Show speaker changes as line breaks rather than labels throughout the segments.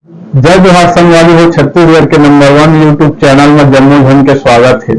जय जोहार संगवारी हो। छत्तीसगढ़ के नंबर 1 यूट्यूब चैनल में जम्मू झन के स्वागत है।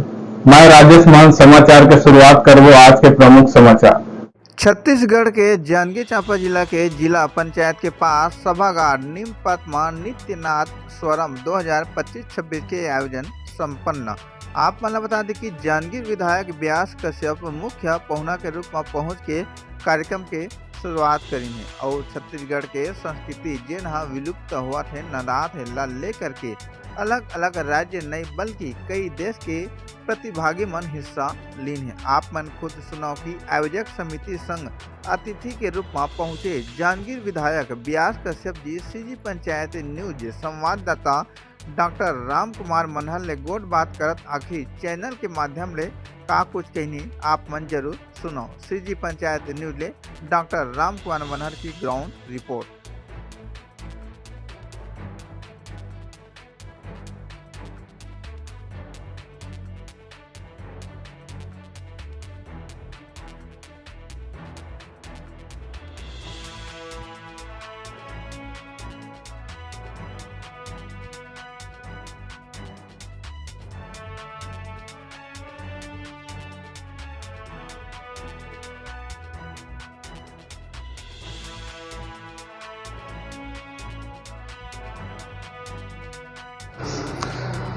मैं राजेश मान समाचार के शुरुआत करबो आज के प्रमुख समाचार।
छत्तीसगढ़ के जांजगीर चांपा जिला के जिला पंचायत के पास सभागार नीमपत में नित्यनाथ स्वरम 2025-26 के आयोजन संपन्न। आप मन बता दें कि जांजगीर विधायक व्यास कश्यप मुख्य पहुना के रूप में पहुंच के कार्यक्रम के शुरुआत करी है और छत्तीसगढ़ के संस्कृति जेन विलुप्त हुआ थे नदात है ला लेकर के अलग अलग राज्य नहीं बल्कि कई देश के प्रतिभागी मन हिस्सा लीन है। आप मन खुद सुनाओ कि आयोजक समिति संघ अतिथि के रूप में पहुंचे जांजगीर विधायक व्यास कश्यप जी सीजी पंचायत न्यूज संवाददाता डॉक्टर राम कुमार मनहर ले गोट बात करत आखिर चैनल के माध्यम ले का कुछ कहनी आप मन जरूर सुनो। सीजी पंचायत न्यूज ले डॉक्टर राम कुमार मनहर की ग्राउंड रिपोर्ट।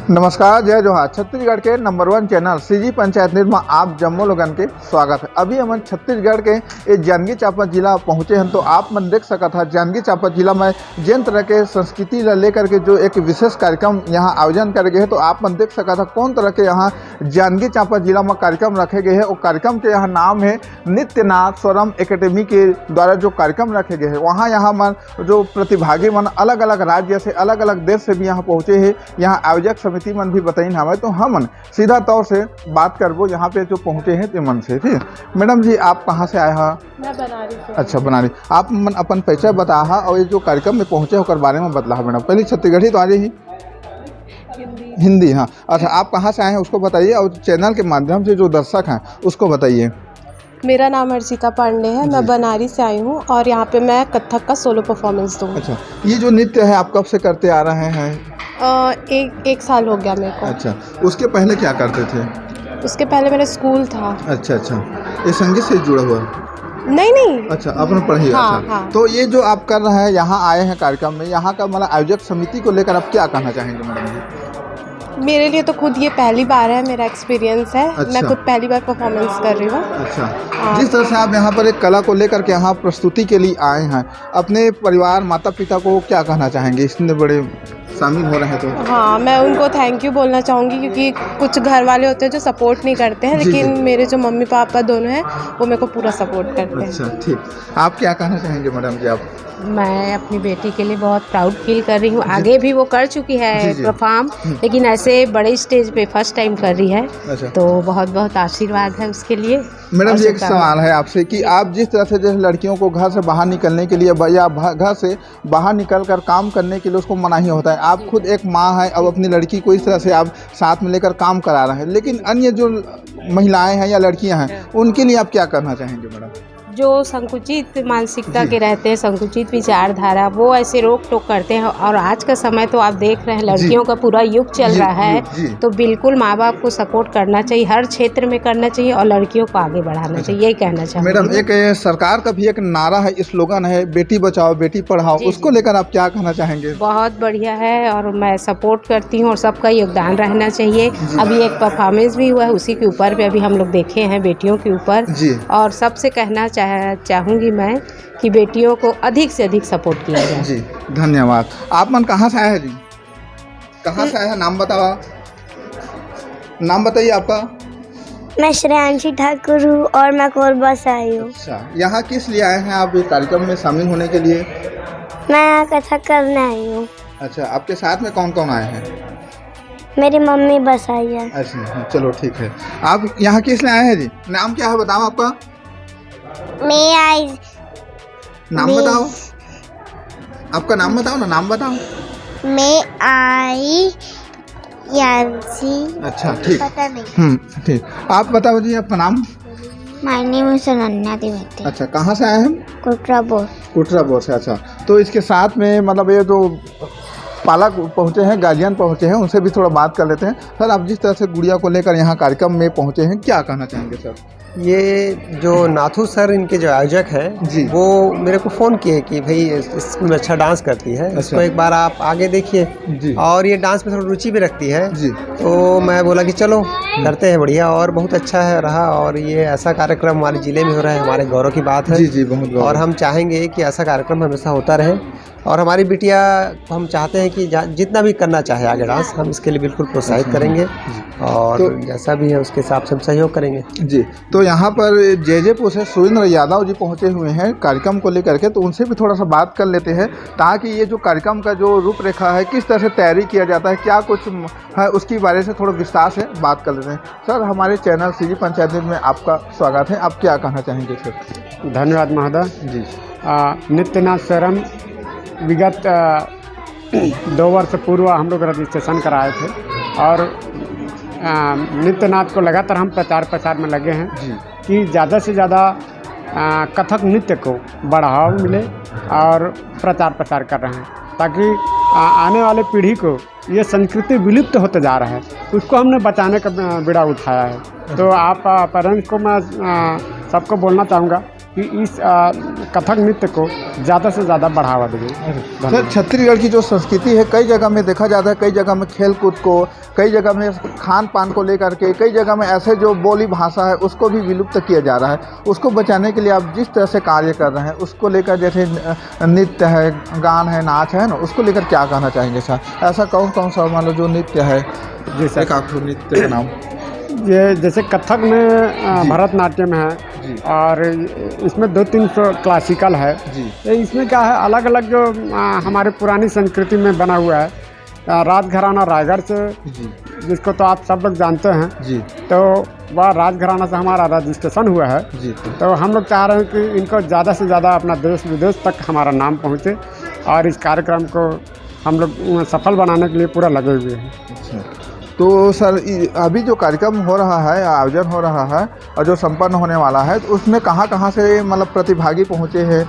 नमस्कार, जय जोहार। छत्तीसगढ़ के number 1 channel CG panchayat news में आप जम्मू लोगन के स्वागत है। अभी हम छत्तीसगढ़ के जांजगीर चांपा जिला पहुंचे हैं तो आप मन देख सका था जांजगीर चांपा जिला में जिन तरह के संस्कृति ला लेकर के जो एक विशेष कार्यक्रम यहाँ आयोजन करे गए हैं तो आप मन देख सका था कौन तरह के यहाँ जांजगीर चांपा जिला में कार्यक्रम रखे गए हैं। और कार्यक्रम के यहाँ नाम है नित्यनाथ स्वरम एकेडमी के द्वारा जो कार्यक्रम रखे गए हैं वहाँ यहाँ मन जो प्रतिभागी मन अलग अलग राज्य से अलग अलग देश से भी यहाँ पहुँचे हैं। यहाँ आयोजक समिति मन भी बताइन हमें तो हम सीधा तौर से बात करबो यहाँ पे जो पहुँचे हैं ते मन से। ठीक मैडम जी, आप कहाँ से आए हैं?
मैं बनारस से।
अच्छा, बनारस। आप मन अपन परिचय बता और ये जो कार्यक्रम में पहुँचे होकर बारे में बतला मैडम। पहले छत्तीसगढ़ी तो आ रही हिंदी। हाँ, अच्छा, आप कहाँ से आए हैं उसको बताइए और चैनल के माध्यम से जो दर्शक हैं उसको बताइए।
मेरा नाम अर्चिता पांडे है, मैं बनारस से आई हूँ और यहाँ पे मैं कथक का सोलो परफॉर्मेंस दूँ।
अच्छा, ये जो नृत्य है आप कब से करते आ रहे हैं?
एक साल हो गया मेरे को।
अच्छा, उसके पहले क्या करते थे?
उसके पहले मेरा स्कूल था।
अच्छा, ये संगीत से जुड़ा हुआ?
नहीं।
अच्छा, आपने पढ़ी?
हाँ,
अच्छा।
हाँ।
तो ये जो आप कर रहे हैं यहाँ आए हैं कार्यक्रम में, यहाँ का मतलब आयोजक समिति को लेकर आप क्या कहना चाहेंगे मैडम जी?
मेरे लिए तो खुद ये पहली बार है, मेरा एक्सपीरियंस है।
अच्छा।
मैं खुद पहली बार परफॉर्मेंस कर रही हूँ।
अच्छा, जिस तरह से आप यहाँ पर एक कला को लेकर के यहाँ प्रस्तुति के लिए आए हैं, अपने परिवार माता पिता को क्या कहना चाहेंगे इतने बड़े शामिल हो रहे हैं तो?
हाँ, मैं उनको थैंक यू बोलना चाहूँगी क्योंकि कुछ घर वाले होते हैं जो सपोर्ट नहीं करते हैं, लेकिन मेरे जो मम्मी पापा दोनों हैं वो मेरे को पूरा सपोर्ट करते हैं।
अच्छा, ठीक। आप क्या कहना चाहेंगे मैडम जी? आप?
मैं अपनी बेटी के लिए बहुत प्राउड फील कर रही हूँ। आगे भी वो कर चुकी है परफॉर्म, लेकिन ऐसे बड़े स्टेज पे फर्स्ट टाइम कर रही है।
अच्छा।
तो बहुत बहुत आशीर्वाद है उसके लिए।
मैडम जी, एक सवाल है आपसे कि आप जिस तरह से जैसे लड़कियों को घर से बाहर निकलने के लिए या घर से बाहर निकल कर काम करने के लिए उसको मनाही होता है, आप खुद एक माँ है, अब अपनी लड़की को इस तरह से आप साथ में लेकर काम करा रहे हैं, लेकिन अन्य जो महिलाएं हैं या लड़कियां हैं उनके लिए आप क्या करना चाहेंगे मैडम?
जो संकुचित मानसिकता के रहते हैं, संकुचित विचारधारा, वो ऐसे रोक टोक करते हैं। और आज का समय तो आप देख रहे हैं लड़कियों का पूरा युग चल रहा है, तो बिल्कुल माँ बाप को सपोर्ट करना चाहिए, हर क्षेत्र में करना चाहिए और लड़कियों को आगे बढ़ाना चाहिए, यही कहना चाहिए।
मैडम, एक सरकार का भी एक नारा है, स्लोगन है, बेटी बचाओ बेटी पढ़ाओ, उसको लेकर आप क्या कहना चाहेंगे?
बहुत बढ़िया है और मैं सपोर्ट करती हूँ और सबका योगदान रहना चाहिए। अभी एक परफॉर्मेंस भी हुआ है, उसी के ऊपर भी अभी हम लोग देखे हैं बेटियों के ऊपर। और सबसे कहना चाहूँगी मैं कि बेटियों को अधिक से अधिक सपोर्ट किया जाए।
जी, धन्यवाद। आप मन कहाँ से आए हैं जी? कहाँ से आए हैं? नाम बताओ, नाम बताइए आपका।
मैं श्रेयांशी ठाकुर हूँ और मैं कोरबा से आई हूँ।
अच्छा, यहाँ किस लिए आए हैं आप इस कार्यक्रम में शामिल होने के लिए?
मैं यहाँ कथक करने आई हूँ।
अच्छा, आपके साथ में कौन कौन आए हैं?
मेरी मम्मी बस आई है।
अच्छा, चलो ठीक है। आप यहाँ किस लिए आए हैं जी? नाम क्या है बताओ आपका?
मैं आई।
नाम बताओ, आपका नाम बताओ ना, नाम बताओ।
मैं आई यांसी।
अच्छा, ठीक।
पता नहीं।
ठीक। आप बताओ जी आपका नाम?
My name is Ananya Dwivedi.
अच्छा, कहाँ से आए हैं?
कुटरा बोर।
कुटरा बोर से। अच्छा, तो इसके साथ में मतलब ये जो पालक पहुँचे हैं, गार्जियन पहुँचे हैं, उनसे भी थोड़ा बात कर लेते हैं। सर, आप जिस तरह से गुड़िया को लेकर यहाँ कार्यक्रम में पहुँचे हैं, क्या कहना चाहेंगे सर?
ये जो नाथू सर इनके जो आयोजक हैं
जी,
वो मेरे को फ़ोन किए कि भाई इस स्कूल में अच्छा डांस करती है, इसको एक बार आप आगे देखिए।
जी,
और ये डांस में थोड़ी रुचि भी रखती है।
जी,
तो मैं बोला कि चलो करते हैं, बढ़िया और बहुत अच्छा है रहा। और ये ऐसा कार्यक्रम हमारे ज़िले में हो रहा है, हमारे गौरव की बात है।
जी, जी, बहुत गौरव।
और हम चाहेंगे कि ऐसा कार्यक्रम हमेशा होता रहे। और हमारी बिटिया हम चाहते हैं कि जितना भी करना चाहे आगे डांस, हम इसके लिए बिल्कुल प्रोत्साहित करेंगे और
तो
जैसा भी है उसके हिसाब से हम सहयोग करेंगे।
जी, तो यहाँ पर जयपुर से सुरेंद्र यादव जी पहुँचे हुए हैं कार्यक्रम को लेकर के, तो उनसे भी थोड़ा सा बात कर लेते हैं ताकि ये जो कार्यक्रम का जो रूपरेखा है, किस तरह से तैयारी किया जाता है, क्या कुछ है, उसकी बारे से थोड़ा विस्तार से बात कर लेते हैं। सर, हमारे चैनल सीजी पंचायत न्यूज़ में आपका स्वागत है, आप क्या कहना चाहेंगे सर?
धन्यवाद महोदय जी। नित्यनाथ स्वरम विगत 2 वर्ष पूर्व हम लोग रजिस्ट्रेशन कराए थे और नित्यनाथ को लगातार हम प्रचार प्रसार में लगे हैं कि ज़्यादा से ज़्यादा कथक नृत्य को बढ़ावा मिले और प्रचार प्रसार कर रहे हैं ताकि आने वाले पीढ़ी को ये संस्कृति विलुप्त होते जा रहा है, उसको हमने बचाने का बीड़ा उठाया है। तो आप पेरेंट्स को मैं सबको बोलना चाहूँगा कि इस कथक नृत्य को ज़्यादा से ज़्यादा बढ़ावा देंगे।
सर, छत्तीसगढ़ की जो संस्कृति है कई जगह में देखा जाता है, कई जगह में खेल कूद को, कई जगह में खान पान को लेकर के, कई जगह में ऐसे जो बोली भाषा है उसको भी विलुप्त किया जा रहा है। उसको बचाने के लिए आप जिस तरह से कार्य कर रहे हैं, उसको लेकर जैसे नृत्य है, गान है, नाच है ना, उसको लेकर क्या कहना चाहेंगे सर? ऐसा कौन कौन सा मान लो जो नृत्य है?
जी सर,
एक आखिर नृत्य का नाम।
ये जैसे कथक में भरतनाट्यम है और इसमें 2-3 क्लासिकल है जी। इसमें क्या है, अलग अलग जो हमारे पुरानी संस्कृति में बना हुआ है, राजघराना रायगढ़ से जिसको तो आप सब लोग जानते हैं जी, तो वह राजघराना से हमारा रजिस्ट्रेशन हुआ है जी। तो हम लोग चाह रहे हैं कि इनको ज़्यादा से ज़्यादा अपना देश विदेश तक हमारा नाम पहुँचे और इस कार्यक्रम को हम लोग सफल बनाने के लिए पूरा लगे हुए हैं। अच्छा,
तो सर अभी जो कार्यक्रम हो रहा है, आयोजन हो रहा है और जो संपन्न होने वाला है, तो उसमें कहाँ कहाँ से मतलब प्रतिभागी पहुँचे हैं?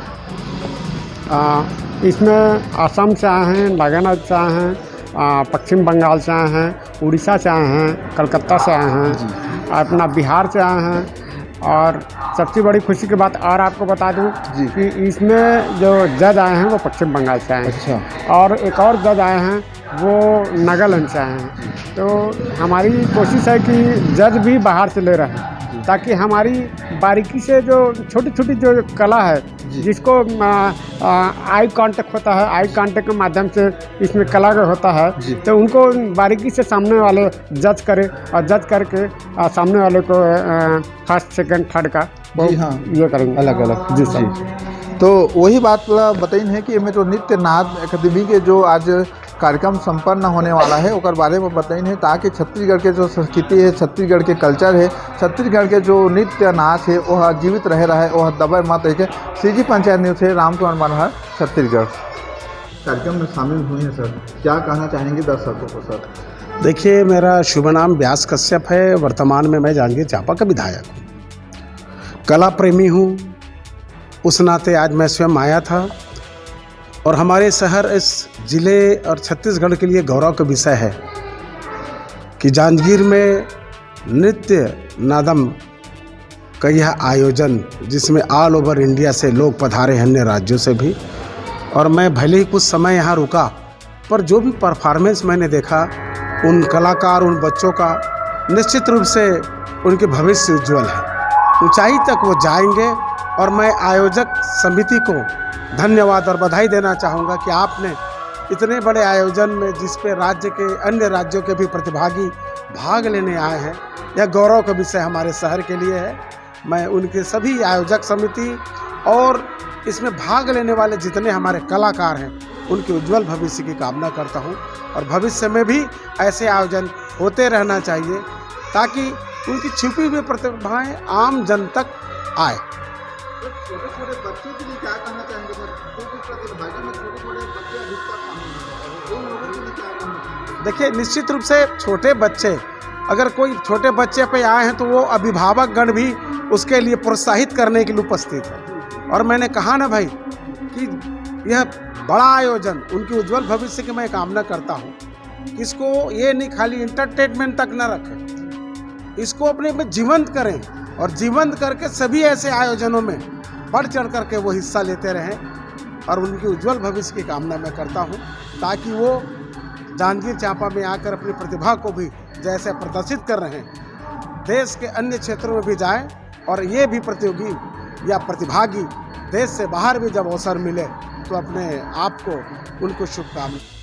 इसमें असम से आए हैं, नागालैंड से आए हैं, पश्चिम बंगाल से आए हैं, उड़ीसा से आए हैं, कलकत्ता से आए हैं, अपना बिहार से आए हैं। और सबसे बड़ी खुशी की बात और आपको बता दूं कि इसमें जो जज आए हैं वो पश्चिम बंगाल से आए हैं। अच्छा। और एक और जज आए हैं वो नागालैंड से आए हैं। तो हमारी कोशिश है कि जज भी बाहर से ले रहे हैं ताकि हमारी बारीकी से जो छोटी छोटी जो कला है, जिसको आई कांटेक्ट होता है, आई कांटेक्ट के माध्यम से इसमें कला होता है, तो उनको बारीकी से सामने वाले जज करे और जज करके सामने वाले को फर्स्ट सेकंड थर्ड का वो ये करेंगे
अलग अलग।
जी सर।
तो वही बात बताइन है कि हमें जो नित्य नाद अकादमी के जो आज कार्यक्रम संपन्न होने वाला है ओकर बारे में बताइन है ताकि छत्तीसगढ़ के जो संस्कृति है, छत्तीसगढ़ के कल्चर है, छत्तीसगढ़ के जो नृत्य नाच है वह जीवित रह रहा है, वह दबाए मत है। सीजी पंचायत न्यूज़ से रामकुमार मनोहर, छत्तीसगढ़। कार्यक्रम में शामिल हुए हैं सर, क्या कहना चाहेंगे दर्शकों को सर?
देखिए, मेरा शुभ नाम व्यास कश्यप है। वर्तमान में मैं जांजगीर चांपा का विधायक हूँ, कला प्रेमी हूँ। उस नाते आज मैं स्वयं आया था और हमारे शहर, इस ज़िले और छत्तीसगढ़ के लिए गौरव का विषय है कि जांजगीर में नृत्य नादम का यह आयोजन, जिसमें ऑल ओवर इंडिया से लोग पधारे, अन्य राज्यों से भी। और मैं भले ही कुछ समय यहाँ रुका, पर जो भी परफॉर्मेंस मैंने देखा, उन कलाकार, उन बच्चों का निश्चित रूप से उनके भविष्य उज्ज्वल है, ऊंचाई तक वो जाएंगे। और मैं आयोजक समिति को धन्यवाद और बधाई देना चाहूँगा कि आपने इतने बड़े आयोजन में, जिस पे राज्य के अन्य राज्यों के भी प्रतिभागी भाग लेने आए हैं, यह गौरव का विषय हमारे शहर के लिए है। मैं उनके सभी आयोजक समिति और इसमें भाग लेने वाले जितने हमारे कलाकार हैं, उनके उज्जवल भविष्य की कामना करता हूं। और भविष्य में भी ऐसे आयोजन होते रहना चाहिए ताकि उनकी छिपी हुई प्रतिभाएं आम जन तक आए।
छोटे छोटे बच्चों के लिए क्या कहना चाहेंगे सर? क्योंकि प्रतिभागी में छोटे छोटे बच्चे अधिकतर शामिल हैं, उन लोगों के लिए क्या कहना चाहेंगे?
देखिए, निश्चित रूप से छोटे बच्चे, अगर कोई छोटे बच्चे पे आए हैं तो वो अभिभावक गण भी उसके लिए प्रोत्साहित करने के लिए उपस्थित है। और मैंने कहा ना भाई कि यह बड़ा आयोजन, उनकी उज्जवल भविष्य की मैं कामना करता हूँ। इसको ये नहीं खाली इंटरटेनमेंट तक न रखें, इसको अपने में जीवंत करें और जीवंत करके सभी ऐसे आयोजनों में बढ़ चढ़ करके वो हिस्सा लेते रहें और उनकी उज्जवल भविष्य की कामना मैं करता हूँ, ताकि वो जांजगीर चांपा में आकर अपनी प्रतिभा को भी जैसे प्रदर्शित कर रहे हैं, देश के अन्य क्षेत्रों में भी जाएं और ये भी प्रतियोगी या प्रतिभागी देश से बाहर भी जब अवसर मिले तो अपने आप को उनको शुभकामनाएं।